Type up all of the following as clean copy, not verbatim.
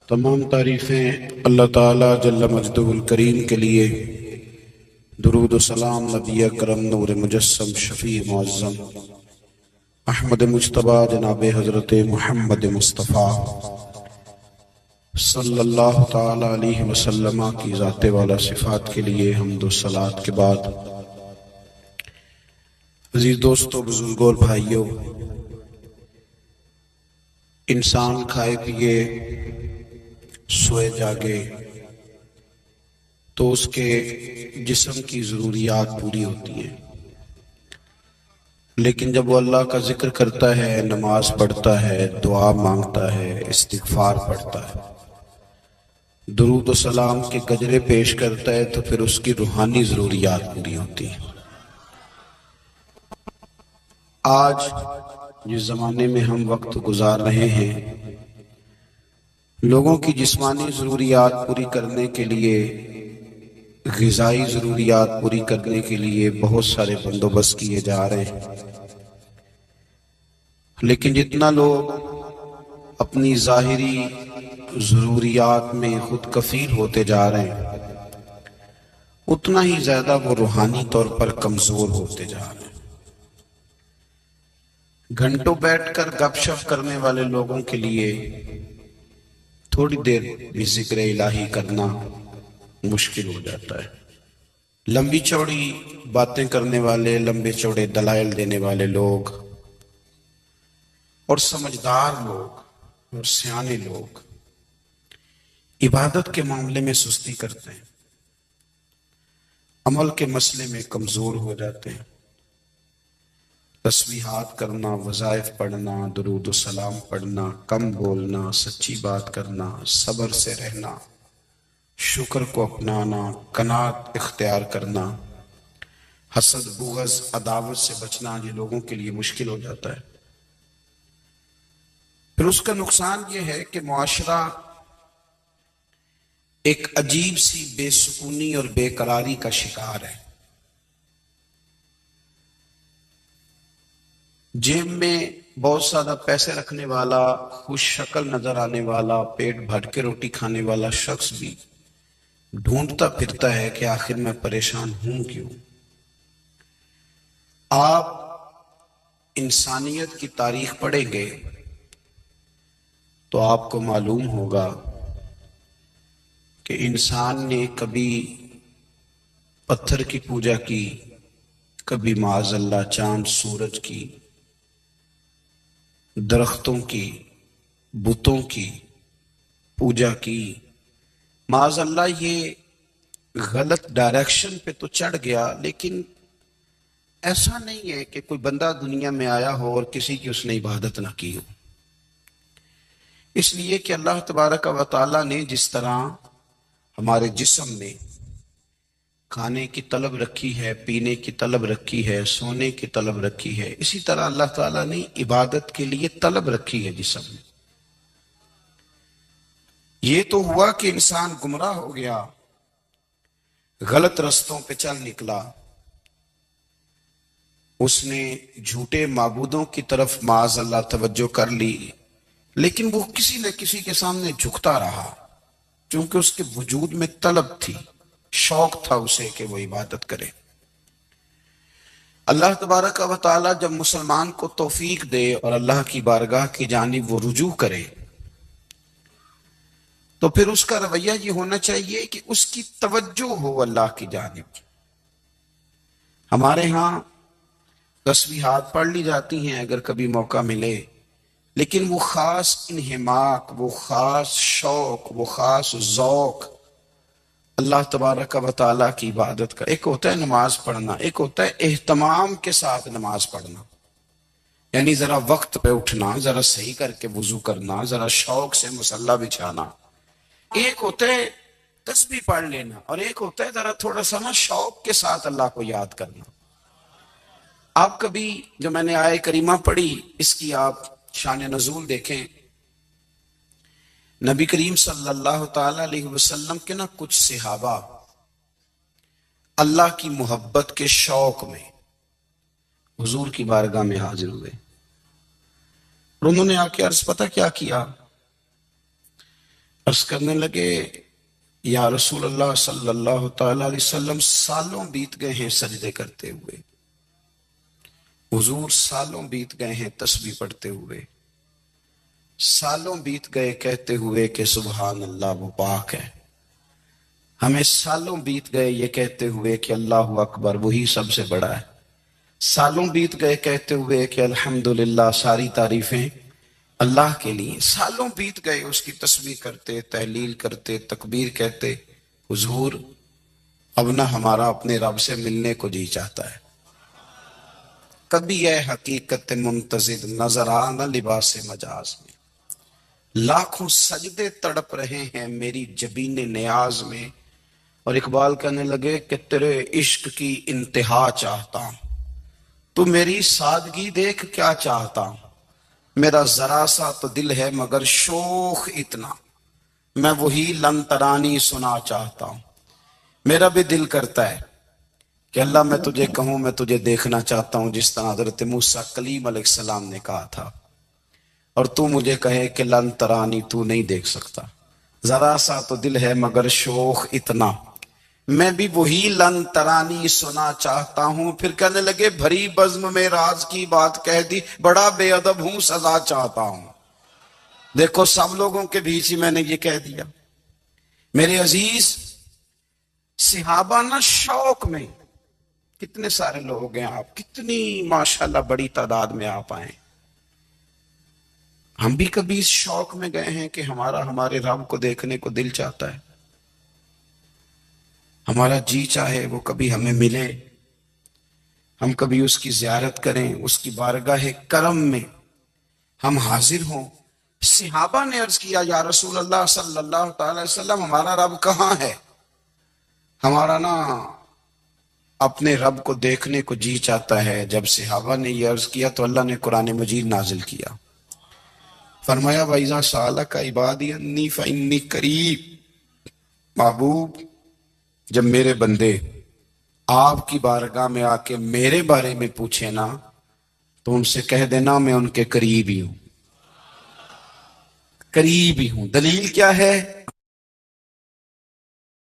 تمام تعریفیں اللہ تعالیٰ جل مجدہ الکریم کے لیے، درود و سلام نبی اکرم نور مجسم شفیع معظم احمد مجتبیٰ جناب حضرت محمد مصطفیٰ صلی اللہ تعالیٰ علیہ وسلم کی ذات والا صفات کے لیے حمد و صلوات کے بعد، عزیز دوستو، بزرگوں اور بھائیوں، انسان کھائے پیے سوئے جاگے تو اس کے جسم کی ضروریات پوری ہوتی ہیں، لیکن جب وہ اللہ کا ذکر کرتا ہے، نماز پڑھتا ہے، دعا مانگتا ہے، استغفار پڑھتا ہے، درود و سلام کے گجرے پیش کرتا ہے، تو پھر اس کی روحانی ضروریات پوری ہوتی ہیں۔ آج جس زمانے میں ہم وقت گزار رہے ہیں، لوگوں کی جسمانی ضروریات پوری کرنے کے لیے، غذائی ضروریات پوری کرنے کے لیے بہت سارے بندوبست کیے جا رہے ہیں، لیکن جتنا لوگ اپنی ظاہری ضروریات میں خود کفیل ہوتے جا رہے ہیں، اتنا ہی زیادہ وہ روحانی طور پر کمزور ہوتے جا رہے ہیں۔ گھنٹوں بیٹھ کر گپ شپ کرنے والے لوگوں کے لیے تھوڑی دیر بھی ذکر الہی کرنا مشکل ہو جاتا ہے۔ لمبی چوڑی باتیں کرنے والے، لمبے چوڑے دلائل دینے والے لوگ اور سمجھدار لوگ اور سیانے لوگ عبادت کے معاملے میں سستی کرتے ہیں، عمل کے مسئلے میں کمزور ہو جاتے ہیں۔ تسبیحات کرنا، وظائف پڑھنا، درود و سلام پڑھنا، کم بولنا، سچی بات کرنا، صبر سے رہنا، شکر کو اپنانا، قناعت اختیار کرنا، حسد، بغض، عداوت سے بچنا، یہ لوگوں کے لیے مشکل ہو جاتا ہے۔ پھر اس کا نقصان یہ ہے کہ معاشرہ ایک عجیب سی بے سکونی اور بے قراری کا شکار ہے۔ جیب میں بہت زیادہ پیسے رکھنے والا، خوش شکل نظر آنے والا، پیٹ بھر کے روٹی کھانے والا شخص بھی ڈھونڈتا پھرتا ہے کہ آخر میں پریشان ہوں کیوں۔ آپ انسانیت کی تاریخ پڑھیں گے تو آپ کو معلوم ہوگا کہ انسان نے کبھی پتھر کی پوجا کی، کبھی معاذ اللہ چاند سورج کی، درختوں کی، بتوں کی پوجا کی۔ معاذ اللہ یہ غلط ڈائریکشن پہ تو چڑھ گیا، لیکن ایسا نہیں ہے کہ کوئی بندہ دنیا میں آیا ہو اور کسی کی اس نے عبادت نہ کی ہو۔ اس لیے کہ اللہ تبارک و تعالیٰ نے جس طرح ہمارے جسم میں کھانے کی طلب رکھی ہے، پینے کی طلب رکھی ہے، سونے کی طلب رکھی ہے، اسی طرح اللہ تعالیٰ نے عبادت کے لیے طلب رکھی ہے جسم میں۔ یہ تو ہوا کہ انسان گمراہ ہو گیا، غلط رستوں پہ چل نکلا، اس نے جھوٹے معبودوں کی طرف معاذ اللہ توجہ کر لی، لیکن وہ کسی نہ کسی کے سامنے جھکتا رہا، چونکہ اس کے وجود میں طلب تھی، شوق تھا اسے کہ وہ عبادت کرے۔ اللہ تبارک و تعالیٰ جب مسلمان کو توفیق دے اور اللہ کی بارگاہ کی جانب وہ رجوع کرے، تو پھر اس کا رویہ یہ ہونا چاہیے کہ اس کی توجہ ہو اللہ کی جانب۔ ہمارے ہاں تسبیحات پڑھ لی جاتی ہیں اگر کبھی موقع ملے، لیکن وہ خاص انہماک، وہ خاص شوق، وہ خاص ذوق اللہ تبارک و تعالیٰ کی عبادت کا، ایک ہوتا ہے نماز پڑھنا، ایک ہوتا ہے اہتمام کے ساتھ نماز پڑھنا، یعنی ذرا وقت پہ اٹھنا، ذرا صحیح کر کے وضو کرنا، ذرا شوق سے مصلی بچھانا۔ ایک ہوتا ہے تسبیح پڑھ لینا، اور ایک ہوتا ہے ذرا تھوڑا سا نا شوق کے ساتھ اللہ کو یاد کرنا۔ آپ کبھی جو میں نے آیہ کریمہ پڑھی، اس کی آپ شان نزول دیکھیں، نبی کریم صلی اللہ تعالی علیہ وسلم کے نا کچھ صحابہ اللہ کی محبت کے شوق میں حضور کی بارگاہ میں حاضر ہوئے، اور انہوں نے آ کے عرض پتہ کیا کیا؟ عرض کرنے لگے یا رسول اللہ صلی اللہ تعالی علیہ وسلم سالوں بیت گئے ہیں سجدے کرتے ہوئے، حضور سالوں بیت گئے ہیں تسبیح پڑھتے ہوئے، سالوں بیت گئے کہتے ہوئے کہ سبحان اللہ وہ پاک ہے، ہمیں سالوں بیت گئے یہ کہتے ہوئے کہ اللہ اکبر وہی سب سے بڑا ہے، سالوں بیت گئے کہتے ہوئے کہ الحمدللہ ساری تعریفیں اللہ کے لیے، سالوں بیت گئے اس کی تسبیح کرتے، تحلیل کرتے، تکبیر کہتے۔ حضور اب نہ ہمارا اپنے رب سے ملنے کو جی چاہتا ہے، کبھی اے حقیقت منتظر نظر آ نہ لباس مجاز میں، لاکھوں سجدے تڑپ رہے ہیں میری جبین نیاز میں۔ اور اقبال کہنے لگے کہ تیرے عشق کی انتہا چاہتا ہوں، تو میری سادگی دیکھ کیا چاہتا ہوں، میرا ذرا سا تو دل ہے مگر شوخ اتنا، میں وہی لن ترانی سنا چاہتا ہوں۔ میرا بھی دل کرتا ہے کہ اللہ میں تجھے کہوں میں تجھے دیکھنا چاہتا ہوں جس طرح حضرت موسیٰ کلیم علیہ السلام نے کہا تھا، اور تو مجھے کہے کہ لن ترانی تو نہیں دیکھ سکتا، ذرا سا تو دل ہے مگر شوخ اتنا، میں بھی وہی لن ترانی سنا چاہتا ہوں۔ پھر کہنے لگے بھری بزم میں راز کی بات کہہ دی، بڑا بے ادب ہوں سزا چاہتا ہوں۔ دیکھو سب لوگوں کے بیچ ہی میں نے یہ کہہ دیا۔ میرے عزیز صحابہ نا شوق میں، کتنے سارے لوگ ہیں آپ، کتنی ماشاءاللہ بڑی تعداد میں آپ آئیں، ہم بھی کبھی اس شوق میں گئے ہیں کہ ہمارے رب کو دیکھنے کو دل چاہتا ہے، ہمارا جی چاہے وہ کبھی ہمیں ملے، ہم کبھی اس کی زیارت کریں، اس کی بارگاہ کرم میں ہم حاضر ہوں۔ صحابہ نے عرض کیا یا رسول اللہ صلی اللہ تعالی علیہ وسلم ہمارا رب کہاں ہے؟ ہمارا نا اپنے رب کو دیکھنے کو جی چاہتا ہے۔ جب صحابہ نے یہ عرض کیا تو اللہ نے قرآن مجید نازل کیا، فرمایا وَإِذَا سَأَلَكَ عِبَادِي عَنِّي فَإِنِّي قَرِيبٌ، محبوب جب میرے بندے آپ کی بارگاہ میں آ کے میرے بارے میں پوچھے نا تو ان سے کہہ دینا میں ان کے قریب ہی ہوں، قریب ہی ہوں۔ دلیل کیا ہے؟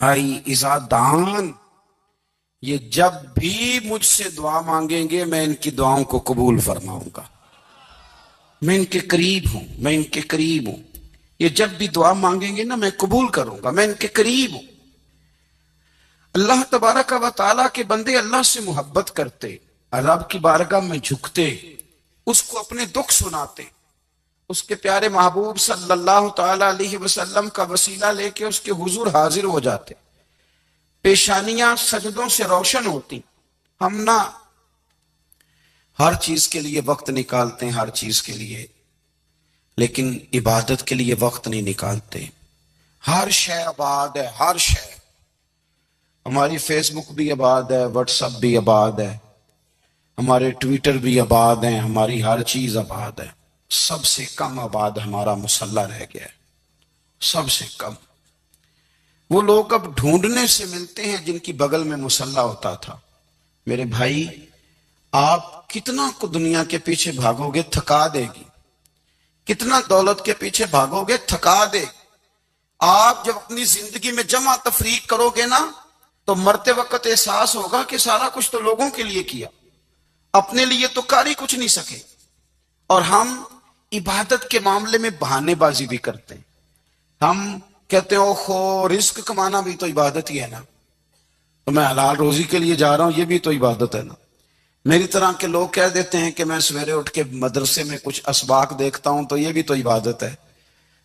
بھائی اذا دعان، یہ جب بھی مجھ سے دعا مانگیں گے میں ان کی دعاؤں کو قبول فرماؤں گا، میں ان کے قریب ہوں، میں ان کے قریب ہوں، یہ جب بھی دعا مانگیں گے نا میں قبول کروں گا، میں ان کے قریب ہوں۔ اللہ تبارک و تعالیٰ کے بندے اللہ سے محبت کرتے، رب کی بارگاہ میں جھکتے، اس کو اپنے دکھ سناتے، اس کے پیارے محبوب صلی اللہ تعالیٰ علیہ وسلم کا وسیلہ لے کے اس کے حضور حاضر ہو جاتے، پیشانیاں سجدوں سے روشن ہوتی۔ ہم نہ ہر چیز کے لیے وقت نکالتے ہیں، ہر چیز کے لیے، لیکن عبادت کے لیے وقت نہیں نکالتے۔ ہر شے آباد ہے، ہر شے، ہماری فیس بک بھی آباد ہے، واٹس ایپ بھی آباد ہے، ہمارے ٹویٹر بھی آباد ہیں، ہماری ہر چیز آباد ہے، سب سے کم آباد ہمارا مصلی رہ گیا ہے، سب سے کم۔ وہ لوگ اب ڈھونڈنے سے ملتے ہیں جن کی بغل میں مصلی ہوتا تھا۔ میرے بھائی آپ کتنا کو دنیا کے پیچھے بھاگو گے تھکا دے گی، کتنا دولت کے پیچھے بھاگو گے تھکا دے گی۔ آپ جب اپنی زندگی میں جمع تفریق کرو گے نا تو مرتے وقت احساس ہوگا کہ سارا کچھ تو لوگوں کے لیے کیا، اپنے لیے تو کر ہی کچھ نہیں سکے۔ اور ہم عبادت کے معاملے میں بہانے بازی بھی کرتے ہیں، ہم کہتے ہیں اوہو رزق کمانا بھی تو عبادت ہی ہے نا، تو میں حلال روزی کے لیے جا رہا ہوں یہ بھی تو عبادت ہے نا۔ میری طرح کے لوگ کہہ دیتے ہیں کہ میں سویرے اٹھ کے مدرسے میں کچھ اسباق دیکھتا ہوں تو یہ بھی تو عبادت ہے،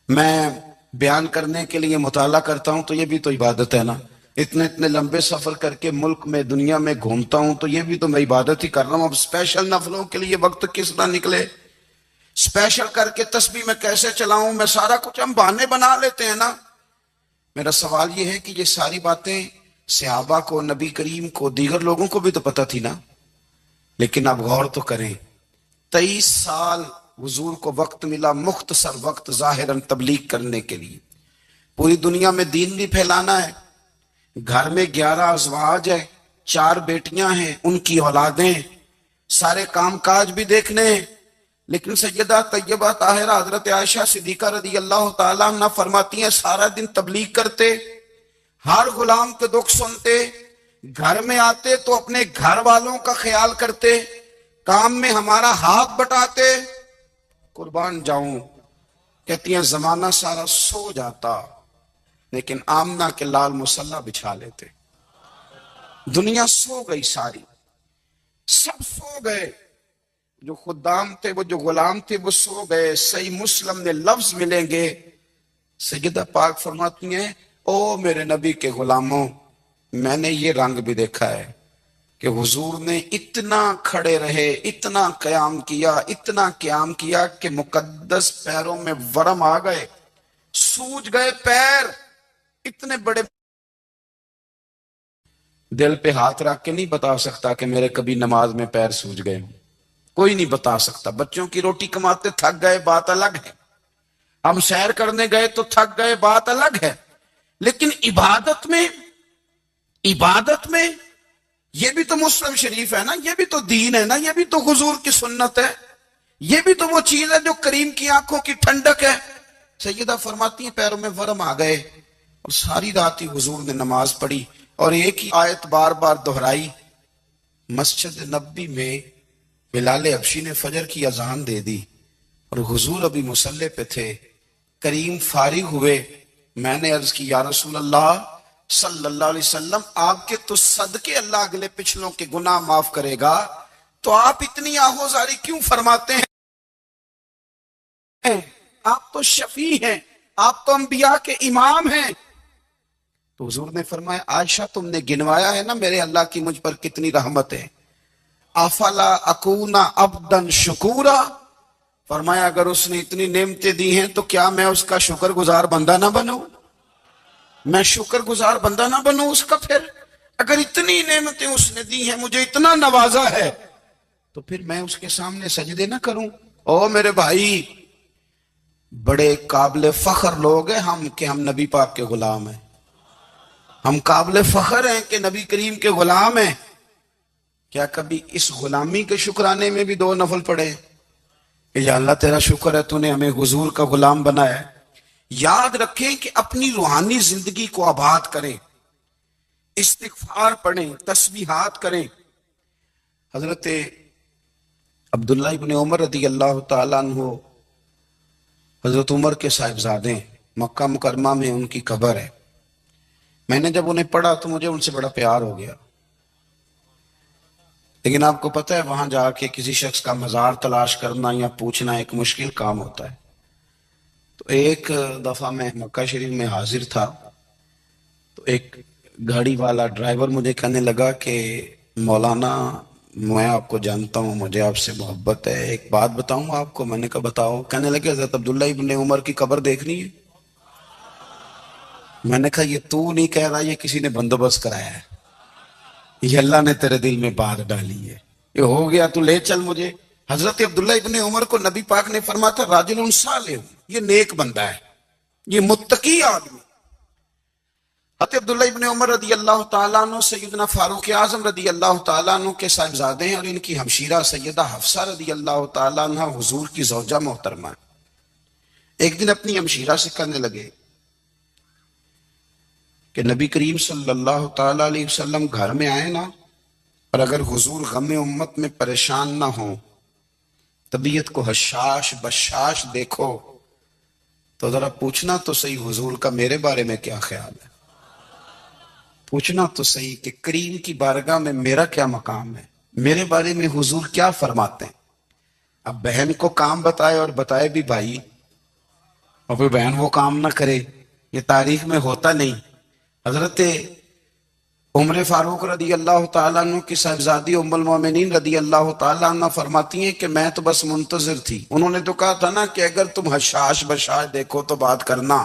میں بیان کرنے کے لیے مطالعہ کرتا ہوں تو یہ بھی تو عبادت ہے نا، اتنے لمبے سفر کر کے ملک میں دنیا میں گھومتا ہوں تو یہ بھی تو میں عبادت ہی کر رہا ہوں۔ اب اسپیشل نفلوں کے لیے وقت کس طرح نکلے، اسپیشل کر کے تسبیح میں کیسے چلاؤں، میں سارا کچھ ہم بہانے بنا لیتے ہیں نا۔ میرا سوال یہ ہے کہ یہ ساری باتیں صحابہ کو، نبی کریم کو، دیگر لوگوں کو بھی تو پتہ تھی نا، لیکن اب غور تو کریں 23 سال حضور کو وقت ملا، مختصر وقت ظاہراً تبلیغ کرنے کے لیے، پوری دنیا میں دین بھی پھیلانا ہے۔ گھر میں 11 ازواج ہے، 4 بیٹیاں ہیں، ان کی اولادیں، سارے کام کاج بھی دیکھنے ہیں، لیکن سیدہ طیبہ طاہرہ حضرت عائشہ صدیقہ رضی اللہ تعالیٰ عنہ فرماتی ہیں سارا دن تبلیغ کرتے، ہر غلام کے دکھ سنتے، گھر میں آتے تو اپنے گھر والوں کا خیال کرتے، کام میں ہمارا ہاتھ بٹاتے، قربان جاؤں کہتی ہیں زمانہ سارا سو جاتا لیکن آمنہ کے لال مصلی بچھا لیتے۔ دنیا سو گئی، ساری سب سو گئے، جو خدام تھے، وہ جو غلام تھے، وہ سو گئے۔ صحیح مسلم میں لفظ ملیں گے، سیدہ پاک فرماتی ہیں او میرے نبی کے غلاموں، میں نے یہ رنگ بھی دیکھا ہے کہ حضور نے اتنا کھڑے رہے، اتنا اتنا قیام کیا کہ مقدس پیروں میں ورم آ گئے، سوج گئے پیر، اتنے بڑے۔ دل پہ ہاتھ رکھ کے نہیں بتا سکتا کہ میرے کبھی نماز میں پیر سوج گئے ہوں، کوئی نہیں بتا سکتا۔ بچوں کی روٹی کماتے تھک گئے بات الگ ہے، ہم سیر کرنے گئے تو تھک گئے بات الگ ہے، لیکن عبادت میں یہ بھی تو مسلم شریف ہے نا، یہ بھی تو دین ہے نا، یہ بھی تو حضور کی سنت ہے، یہ بھی تو وہ چیز ہے جو کریم کی آنکھوں کی ٹھنڈک ہے۔ سیدہ فرماتی ہیں پیروں میں ورم آ گئے، اور ساری رات ہی حضور نے نماز پڑھی اور ایک ہی آیت بار بار دہرائی۔ مسجد نبوی میں بلال حبشی نے فجر کی اذان دے دی اور حضور ابھی مصلی پہ تھے، کریم فارغ ہوئے، میں نے عرض کی یا رسول اللہ صلی اللہ علیہ وسلم آپ کے تو صدقے اللہ اگلے پچھلوں کے گناہ معاف کرے گا، تو آپ اتنی آہوزاری کیوں فرماتے ہیں؟ آپ تو شفیع ہیں، آپ تو انبیاء کے امام ہیں۔ تو حضور نے فرمایا عائشہ تم نے گنوایا ہے نا میرے اللہ کی مجھ پر کتنی رحمت ہے، افلا اکون عبدا شکورا، فرمایا اگر اس نے اتنی نعمتیں دی ہیں تو کیا میں اس کا شکر گزار بندہ نہ بنوں، میں شکر گزار بندہ نہ بنوں اس کا؟ پھر اگر اتنی نعمتیں اس نے دی ہیں، مجھے اتنا نوازا ہے، تو پھر میں اس کے سامنے سجدے نہ کروں؟ او میرے بھائی، بڑے قابل فخر لوگ ہیں ہم کہ ہم نبی پاک کے غلام ہیں، ہم قابل فخر ہیں کہ نبی کریم کے غلام ہیں۔ کیا کبھی اس غلامی کے شکرانے میں بھی دو نفل پڑھے کہ یا اللہ تیرا شکر ہے تو نے ہمیں حضور کا غلام بنایا ہے؟ یاد رکھیں کہ اپنی روحانی زندگی کو آباد کریں، استغفار پڑھیں، تسبیحات کریں۔ حضرت عبداللہ ابن عمر رضی اللہ تعالیٰ عنہ حضرت عمر کے صاحبزادے، مکہ مکرمہ میں ان کی قبر ہے۔ میں نے جب انہیں پڑھا تو مجھے ان سے بڑا پیار ہو گیا، لیکن آپ کو پتہ ہے وہاں جا کے کسی شخص کا مزار تلاش کرنا یا پوچھنا ایک مشکل کام ہوتا ہے۔ تو ایک دفعہ میں مکہ شریف میں حاضر تھا، تو ایک گاڑی والا ڈرائیور مجھے کہنے لگا کہ مولانا میں آپ کو جانتا ہوں، مجھے آپ سے محبت ہے، ایک بات بتاؤں آپ کو؟ میں نے کہا بتاؤ۔ کہنے لگے حضرت عبداللہ ابن عمر کی قبر دیکھنی ہے۔ میں نے کہا یہ تو نہیں کہہ رہا، یہ کسی نے بندوبست کرایا ہے، یہ اللہ نے تیرے دل میں بات ڈالی ہے، یہ ہو گیا تو لے چل مجھے۔ حضرت عبداللہ ابن عمر کو نبی پاک نے فرمایا تھا راجل صالح، یہ نیک بندہ ہے، یہ متقی آدمی۔ حضرت عبداللہ ابن عمر رضی اللہ تعالیٰ عنہ سیدنا فاروق اعظم رضی اللہ تعالیٰ عنہ کے صاحبزادے ہیں، اور ان کی ہمشیرہ سیدہ حفصہ رضی اللہ تعالیٰ عنہ حضور کی زوجہ محترمہ۔ ایک دن اپنی ہمشیرہ سے کہنے لگے کہ نبی کریم صلی اللہ تعالیٰ علیہ وسلم گھر میں آئے نا، اور اگر حضور غم امت میں پریشان نہ ہوں، طبیعت کو حشاش بشاش دیکھو، تو ذرا پوچھنا تو صحیح حضور کا میرے بارے میں کیا خیال ہے، پوچھنا تو صحیح کہ کریم کی بارگاہ میں میرا کیا مقام ہے، میرے بارے میں حضور کیا فرماتے ہیں۔ اب بہن کو کام بتائے، اور بتائے بھی بھائی، اور پھر بہن وہ کام نہ کرے، یہ تاریخ میں ہوتا نہیں۔ حضرت عمر فاروق رضی اللہ تعالیٰ عنہ کی صاحبزادی ام المومنین رضی اللہ تعالیٰ عنہ فرماتی ہیں کہ میں تو بس منتظر تھی، انہوں نے تو کہا تھا نا کہ اگر تم حشاش بشاش دیکھو تو بات کرنا،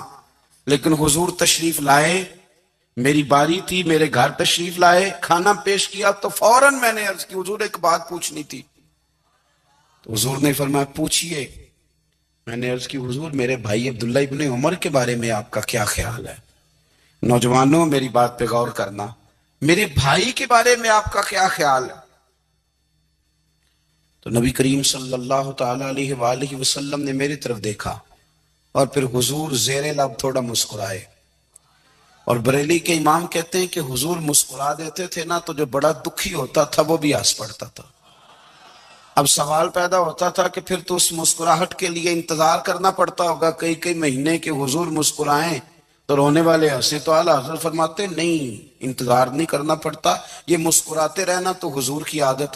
لیکن حضور تشریف لائے، میری باری تھی، میرے گھر تشریف لائے، کھانا پیش کیا تو فوراً میں نے عرض کی حضور ایک بات پوچھنی تھی۔ تو حضور نے فرمایا پوچھئے۔ میں نے عرض کی حضور میرے بھائی عبداللہ ابن عمر کے بارے میں آپ کا کیا خیال ہے؟ نوجوانوں میری بات پہ غور کرنا، میرے بھائی کے بارے میں آپ کا کیا خیال ہے؟ تو نبی کریم صلی اللہ تعالی علیہ وآلہ وسلم نے میری طرف دیکھا اور پھر حضور زیر لب تھوڑا مسکرائے، اور بریلی کے امام کہتے ہیں کہ حضور مسکرا دیتے تھے نا تو جو بڑا دکھی ہوتا تھا وہ بھی ہنس پڑتا تھا۔ اب سوال پیدا ہوتا تھا کہ پھر تو اس مسکراہٹ کے لیے انتظار کرنا پڑتا ہوگا کئی کئی مہینے کے حضور مسکرائیں تو رونے والے ہنسے، تو اعلیٰ حضرت فرماتے نہیں، انتظار نہیں کرنا پڑتا، یہ مسکراتے رہنا تو حضور کی عادت ہے۔